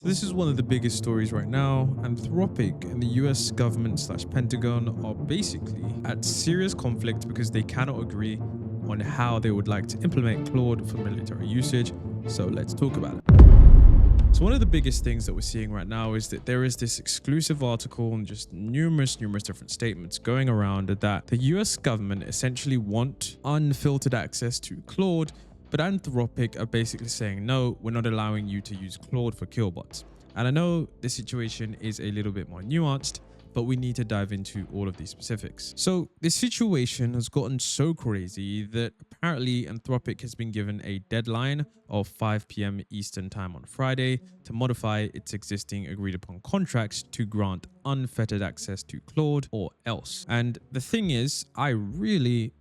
So this is one of the biggest stories right now. Anthropic and the US government / Pentagon are basically at serious conflict because they cannot agree on how they would like to implement Claude for military usage. So let's talk about it. So one of the biggest things that we're seeing right now is that there is this exclusive article and just numerous different statements going around that the US government essentially want unfiltered access to Claude, but Anthropic are basically saying, no, we're not allowing you to use Claude for killbots. And I know the situation is a little bit more nuanced, but we need to dive into all of these specifics. So this situation has gotten so crazy that apparently Anthropic has been given a deadline of 5 p.m. Eastern time on Friday to modify its existing agreed upon contracts to grant unfettered access to Claude or else. And the thing is, I really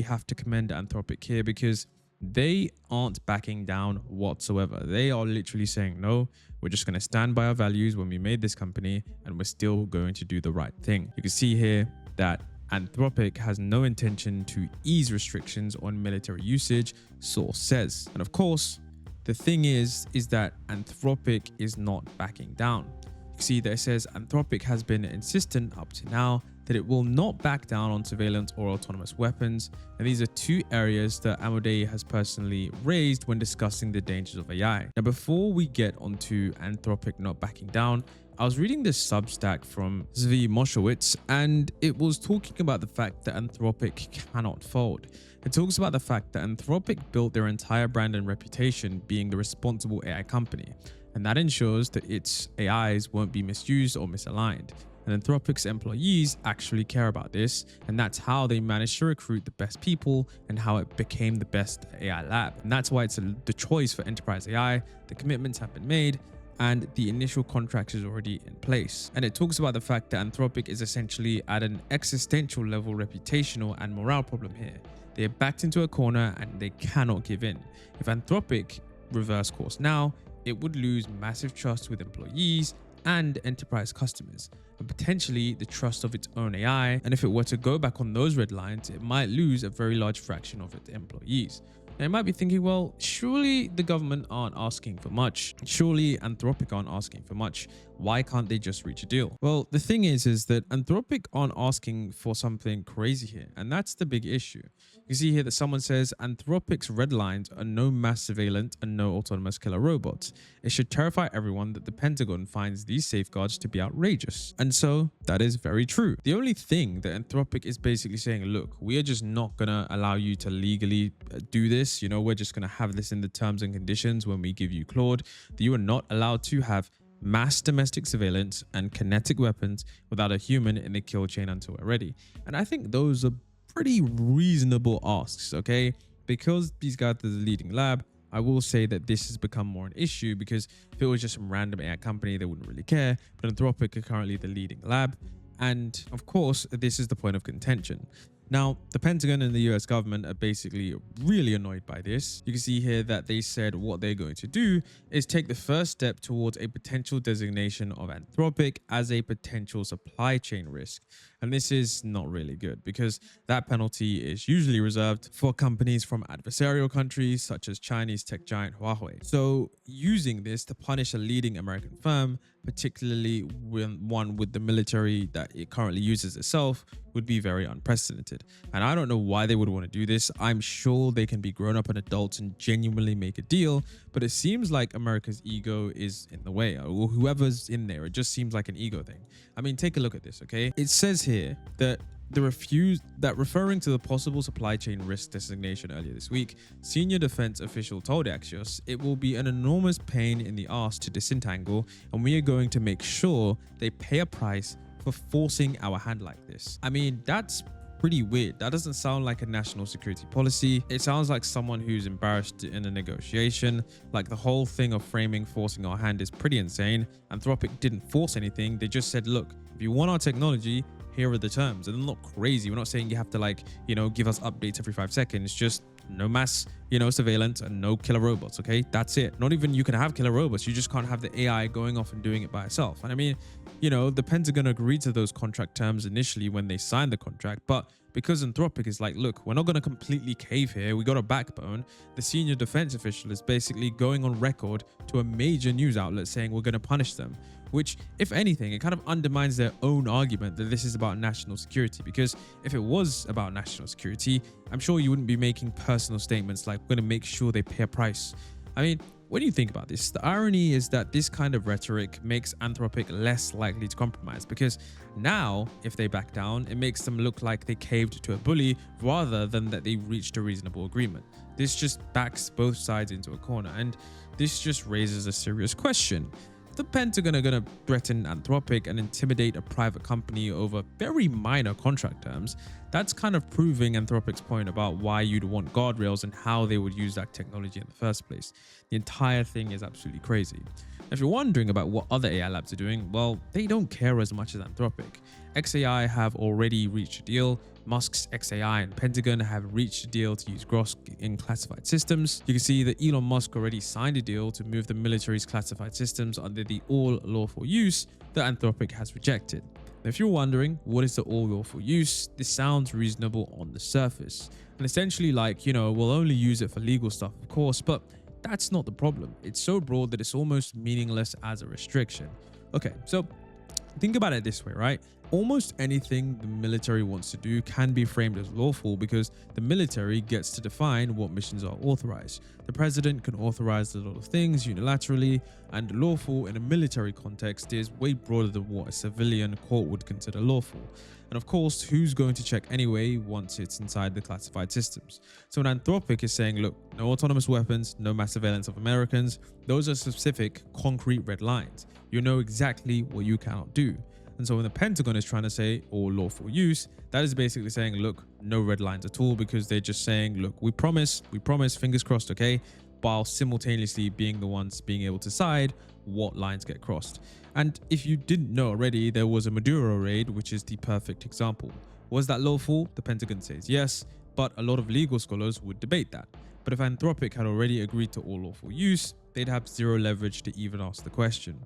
have to commend Anthropic here because they aren't backing down whatsoever. They are literally saying, no, we're just going to stand by our values when we made this company and we're still going to do the right thing. You can see here that Anthropic has no intention to ease restrictions on military usage, source says. And of course, the thing is that Anthropic is not backing down. You can see that it says Anthropic has been insistent up to now that it will not back down on surveillance or autonomous weapons. And these are two areas that Amodei has personally raised when discussing the dangers of AI. Now, before we get onto Anthropic not backing down, I was reading this Substack from Zvi Moshowitz, and it was talking about the fact that Anthropic cannot fold. It talks about the fact that Anthropic built their entire brand and reputation being the responsible AI company, and that ensures that its AIs won't be misused or misaligned. And Anthropic's employees actually care about this, and that's how they managed to recruit the best people and how it became the best AI lab. And that's why it's the choice for enterprise AI. The commitments have been made and the initial contract is already in place. And it talks about the fact that Anthropic is essentially at an existential level reputational and morale problem here. They are backed into a corner and they cannot give in. If Anthropic reverse course now, it would lose massive trust with employees and enterprise customers, and potentially the trust of its own AI. And if it were to go back on those red lines, it might lose a very large fraction of its employees. Now, you might be thinking, well, surely the government aren't asking for much. Surely Anthropic aren't asking for much. Why can't they just reach a deal? Well, the thing is that Anthropic aren't asking for something crazy here, and that's the big issue. You see here that someone says Anthropic's red lines are no mass surveillance and no autonomous killer robots. It should terrify everyone that the Pentagon finds these safeguards to be outrageous. And so that is very true. The only thing that Anthropic is basically saying, look, we are just not going to allow you to legally do this. You know, we're just going to have this in the terms and conditions when we give you Claude, that you are not allowed to have mass domestic surveillance and kinetic weapons without a human in the kill chain until we're ready. And I think those are pretty reasonable asks, okay? Because these guys are the leading lab, I will say that this has become more an issue, because if it was just some random AI company, they wouldn't really care. But Anthropic are currently the leading lab. And of course, this is the point of contention. Now, the Pentagon and the US government are basically really annoyed by this. You can see here that they said what they're going to do is take the first step towards a potential designation of Anthropic as a potential supply chain risk. And this is not really good, because that penalty is usually reserved for companies from adversarial countries such as Chinese tech giant Huawei. So using this to punish a leading American firm, particularly one with the military that it currently uses itself, would be very unprecedented. And I don't know why they would want to do this. I'm sure they can be grown up and adults and genuinely make a deal, but it seems like America's ego is in the way, or whoever's in there. It just seems like an ego thing. I mean, take a look at this, okay? It says here that referring to the possible supply chain risk designation earlier this week, senior defense official told Axios it will be an enormous pain in the ass to disentangle, and we are going to make sure they pay a price for forcing our hand like this. I mean, that's pretty weird. That doesn't sound like a national security policy. It sounds like someone who's embarrassed in a negotiation. Like, the whole thing of framing forcing our hand is pretty insane. Anthropic didn't force anything. They just said, look, if you want our technology, here are the terms. And they're not crazy. We're not saying you have to, like, give us updates every 5 seconds. Just no mass, surveillance and no killer robots. Okay, that's it. Not even you can have killer robots. You just can't have the AI going off and doing it by itself. And I mean, the Pentagon agreed to those contract terms initially when they signed the contract, but because Anthropic is like, look, we're not going to completely cave here. We got a backbone. The senior defense official is basically going on record to a major news outlet saying we're going to punish them, which, if anything, it kind of undermines their own argument that this is about national security. Because if it was about national security, I'm sure you wouldn't be making personal statements like, we're going to make sure they pay a price. I mean, when you think about this, the irony is that this kind of rhetoric makes Anthropic less likely to compromise, because now, if they back down, it makes them look like they caved to a bully rather than that they reached a reasonable agreement. This just backs both sides into a corner, and this just raises a serious question. The Pentagon are going to threaten Anthropic and intimidate a private company over very minor contract terms. That's kind of proving Anthropic's point about why you'd want guardrails and how they would use that technology in the first place. The entire thing is absolutely crazy. If you're wondering about what other AI labs are doing, well, they don't care as much as Anthropic. xAI have already reached a deal. Musk's xAI and Pentagon have reached a deal to use Grosk in classified systems. You can see that Elon Musk already signed a deal to move the military's classified systems under the all lawful use that Anthropic has rejected. Now, if you're wondering what is the all lawful use, this sounds reasonable on the surface. And essentially like, we'll only use it for legal stuff, of course, but that's not the problem. It's so broad that it's almost meaningless as a restriction. Okay, so think about it this way, right? Almost anything the military wants to do can be framed as lawful because the military gets to define what missions are authorized. The president can authorize a lot of things unilaterally, and lawful in a military context is way broader than what a civilian court would consider lawful. And of course, who's going to check anyway once it's inside the classified systems? So when Anthropic is saying, look, no autonomous weapons, no mass surveillance of Americans, those are specific, concrete red lines. You know exactly what you cannot do. And so when the Pentagon is trying to say all lawful use, that is basically saying, look, no red lines at all, because they're just saying, look, we promise, fingers crossed, okay, while simultaneously being the ones being able to decide what lines get crossed. And if you didn't know already, there was a Maduro raid, which is the perfect example. Was that lawful? The Pentagon says yes, but a lot of legal scholars would debate that. But if Anthropic had already agreed to all lawful use, they'd have zero leverage to even ask the question.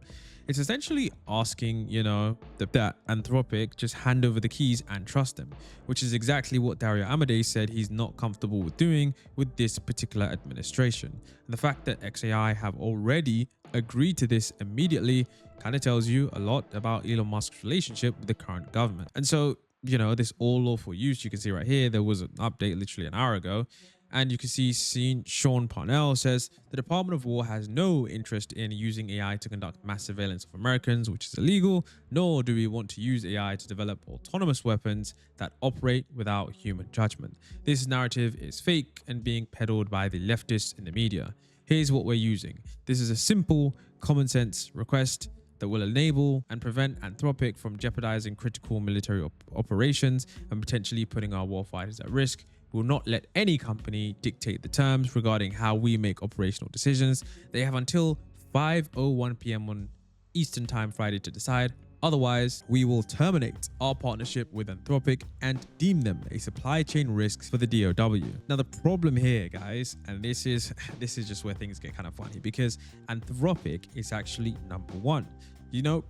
It's essentially asking, that Anthropic just hand over the keys and trust them, which is exactly what Dario Amodei said he's not comfortable with doing with this particular administration. And the fact that xAI have already agreed to this immediately kind of tells you a lot about Elon Musk's relationship with the current government. And so, this all lawful use, you can see right here, there was an update literally an hour ago. And you can see Sean Parnell says the Department of War has no interest in using AI to conduct mass surveillance of Americans, which is illegal, nor do we want to use AI to develop autonomous weapons that operate without human judgment. This narrative is fake and being peddled by the leftists in the media. Here's what we're using. This is a simple, common sense request that will enable and prevent Anthropic from jeopardizing critical military operations and potentially putting our warfighters at risk. We will not let any company dictate the terms regarding how we make operational decisions. They have until 5:01 p.m. on Eastern Time Friday to decide. Otherwise, we will terminate our partnership with Anthropic and deem them a supply chain risk for the DOW. Now, the problem here, guys, and this is just where things get kind of funny, because Anthropic is actually number one.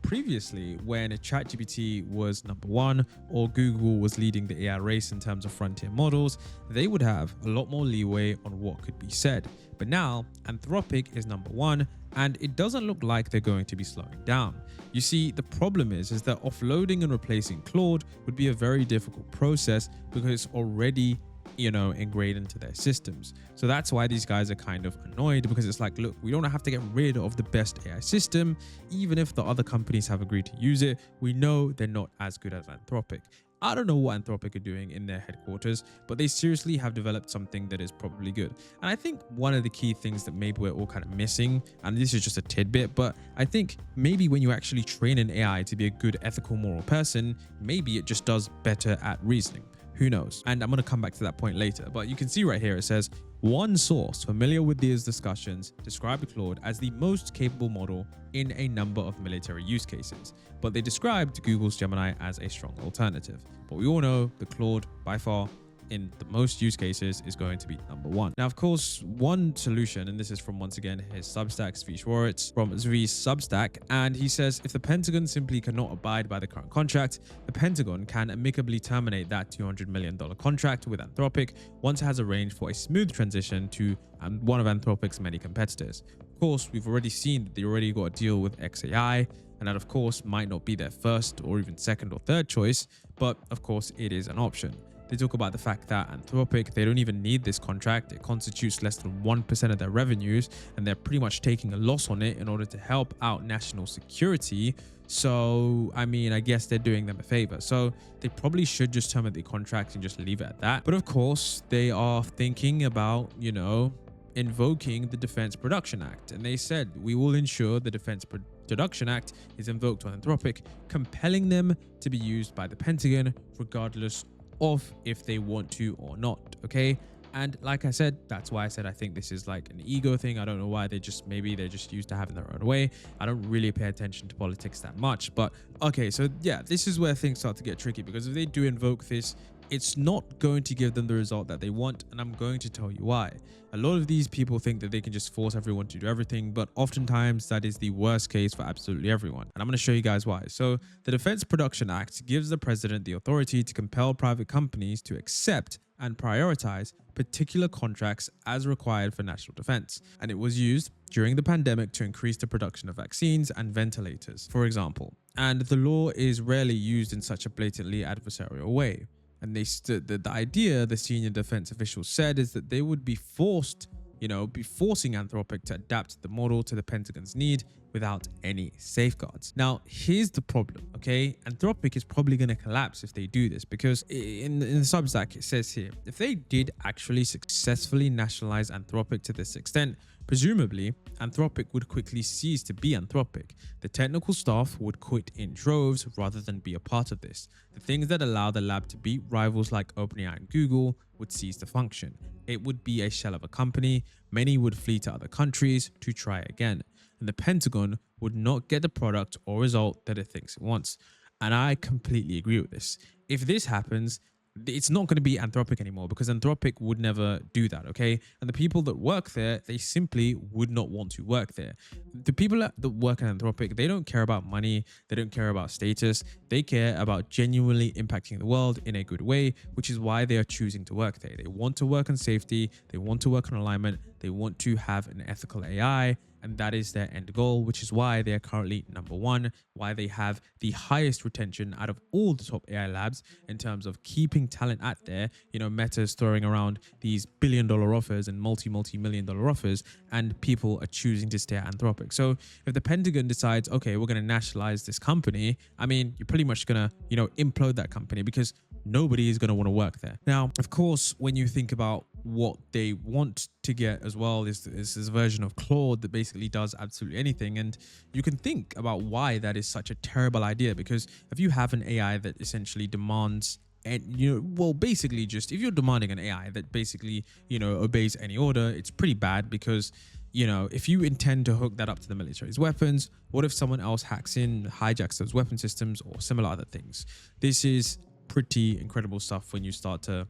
Previously, when ChatGPT was number one or Google was leading the AI race in terms of frontier models, they would have a lot more leeway on what could be said. But now, Anthropic is number one, and it doesn't look like they're going to be slowing down. You see, the problem is that offloading and replacing Claude would be a very difficult process because it's already ingrained into their systems. So that's why these guys are kind of annoyed, because it's like, look, we don't have to get rid of the best AI system. Even if the other companies have agreed to use it, we know they're not as good as Anthropic. I don't know what Anthropic are doing in their headquarters, but they seriously have developed something that is probably good. And I think one of the key things that maybe we're all kind of missing, and this is just a tidbit, but I think maybe when you actually train an AI to be a good, ethical, moral person, maybe it just does better at reasoning. Who knows? And I'm going to come back to that point later, but you can see right here, it says, one source familiar with these discussions described Claude as the most capable model in a number of military use cases, but they described Google's Gemini as a strong alternative. But we all know that Claude, by far, in the most use cases is going to be number one. Now, of course, one solution, and this is from, once again, his Substack, Zvi Schwartz, from Zvi's Substack, and he says, if the Pentagon simply cannot abide by the current contract, the Pentagon can amicably terminate that $200 million contract with Anthropic once it has arranged for a smooth transition to one of Anthropic's many competitors. Of course, we've already seen that they already got a deal with XAI, and that of course might not be their first or even second or third choice, but of course it is an option. They talk about the fact that Anthropic, they don't even need this contract. It constitutes less than 1% of their revenues, and they're pretty much taking a loss on it in order to help out national security. So, I mean, I guess they're doing them a favor. So they probably should just terminate the contract and just leave it at that. But of course, they are thinking about, you know, invoking the Defense Production Act. And they said, we will ensure the Defense Production Act is invoked on Anthropic, compelling them to be used by the Pentagon, regardless of if they want to or not. Okay. And like I said, that's why I said I think this is like an ego thing. I don't know why maybe they're just used to having their own way. I don't really pay attention to politics that much. But okay, so yeah, this is where things start to get tricky, because if they do invoke this, it's not going to give them the result that they want, and I'm going to tell you why. A lot of these people think that they can just force everyone to do everything, but oftentimes that is the worst case for absolutely everyone. And I'm going to show you guys why. So the Defense Production Act gives the president the authority to compel private companies to accept and prioritize particular contracts as required for national defense. And it was used during the pandemic to increase the production of vaccines and ventilators, for example. And the law is rarely used in such a blatantly adversarial way. And the idea, the senior defense officials said, is that they would be forcing Anthropic to adapt the model to the Pentagon's need without any safeguards. Now, here's the problem, okay? Anthropic is probably going to collapse if they do this, because in the Substack, it says here, if they did actually successfully nationalize Anthropic to this extent, presumably, Anthropic would quickly cease to be Anthropic. The technical staff would quit in droves rather than be a part of this. The things that allow the lab to beat rivals like OpenAI and Google would cease to function. It would be a shell of a company. Many would flee to other countries to try again. And the Pentagon would not get the product or result that it thinks it wants. And I completely agree with this. If this happens, it's not going to be Anthropic anymore, because Anthropic would never do that, okay? And the people that work there, they simply would not want to work there. The people that work at Anthropic, they don't care about money, they don't care about status, they care about genuinely impacting the world in a good way, which is why they are choosing to work there. They want to work on safety, they want to work on alignment, they want to have an ethical AI, and that is their end goal, which is why they are currently number one, why they have the highest retention out of all the top AI labs in terms of keeping talent at there. You know, Meta's throwing around these billion-dollar offers and multi-million-dollar offers, and people are choosing to stay at Anthropic. So if the Pentagon decides, okay, we're going to nationalize this company, I mean, you're pretty much going to, implode that company, because nobody is going to want to work there. Now, of course, when you think about what they want to get as well, is this version of Claude that basically does absolutely anything. And you can think about why that is such a terrible idea, because if you have an AI that essentially demands, and basically just if you're demanding an AI that basically obeys any order, it's pretty bad, because if you intend to hook that up to the military's weapons, what if someone else hacks in, hijacks those weapon systems or similar other things? This is pretty incredible stuff when you start to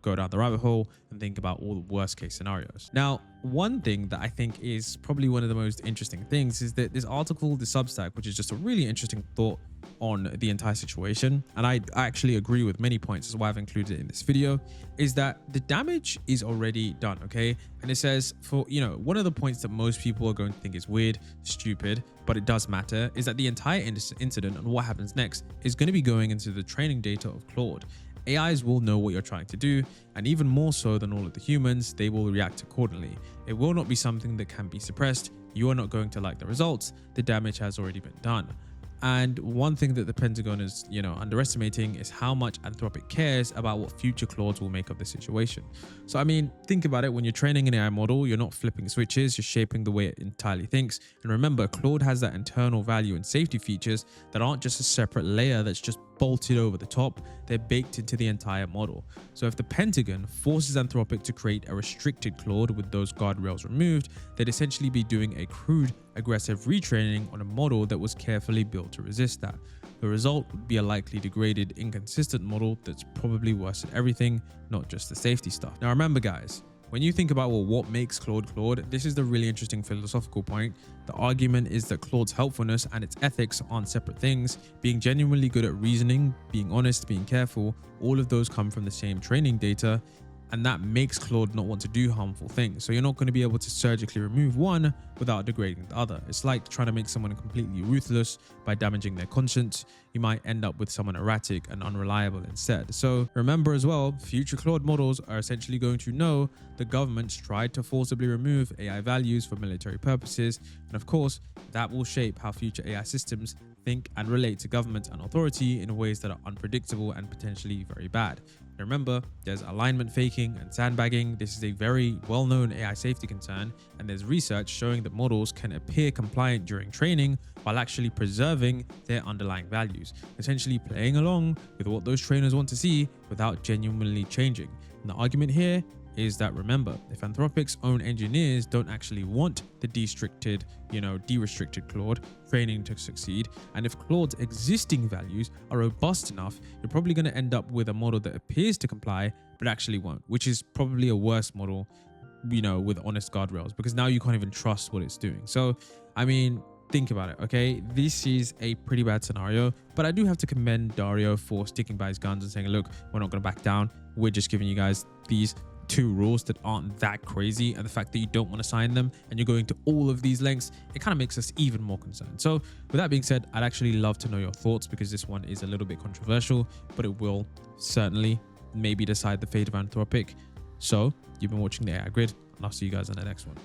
go down the rabbit hole and think about all the worst case scenarios. Now, one thing that I think is probably one of the most interesting things is that this article, the Substack, which is just a really interesting thought on the entire situation, and I actually agree with many points, as why I've included it in this video, is that the damage is already done, okay? And it says, for one of the points that most people are going to think is weird, stupid, but it does matter, is that the entire incident and what happens next is going to be going into the training data of Claude. AIs will know what you're trying to do, and even more so than all of the humans, they will react accordingly. It will not be something that can be suppressed. You are not going to like the results. The damage has already been done. And one thing that the Pentagon is, underestimating is how much Anthropic cares about what future Claudes will make of the situation. So, I mean, think about it. When you're training an AI model, you're not flipping switches, you're shaping the way it entirely thinks. And remember, Claude has that internal value and safety features that aren't just a separate layer that's just bolted over the top. They're baked into the entire model. So if the Pentagon forces Anthropic to create a restricted Claude with those guardrails removed, they'd essentially be doing a crude, aggressive retraining on a model that was carefully built to resist that. The result would be a likely degraded, inconsistent model that's probably worse at everything, not just the safety stuff. Now remember guys, when you think about, well, what makes Claude, this is the really interesting philosophical point. The argument is that Claude's helpfulness and its ethics aren't separate things. Being genuinely good at reasoning, being honest, being careful, all of those come from the same training data. And that makes Claude not want to do harmful things. So you're not going to be able to surgically remove one without degrading the other. It's like trying to make someone completely ruthless by damaging their conscience. You might end up with someone erratic and unreliable instead. So remember as well, future Claude models are essentially going to know the governments tried to forcibly remove AI values for military purposes. And of course, that will shape how future AI systems think and relate to government and authority in ways that are unpredictable and potentially very bad. And remember, there's alignment faking and sandbagging. This is a very well-known AI safety concern, and there's research showing that models can appear compliant during training while actually preserving their underlying values, essentially playing along with what those trainers want to see without genuinely changing. And the argument here is that, remember, if Anthropic's own engineers don't actually want the de-restricted Claude training to succeed, and if Claude's existing values are robust enough, you're probably going to end up with a model that appears to comply but actually won't, which is probably a worse model, with honest guardrails, because now you can't even trust what it's doing. So, I mean, think about it, okay? This is a pretty bad scenario, but I do have to commend Dario for sticking by his guns and saying, look, we're not going to back down. We're just giving you guys these 2 rules that aren't that crazy, and the fact that you don't want to sign them and you're going to all of these lengths, it kind of makes us even more concerned. So with that being said, I'd actually love to know your thoughts, because this one is a little bit controversial, but it will certainly maybe decide the fate of Anthropic. So you've been watching the AI Grid, and I'll see you guys on the next one.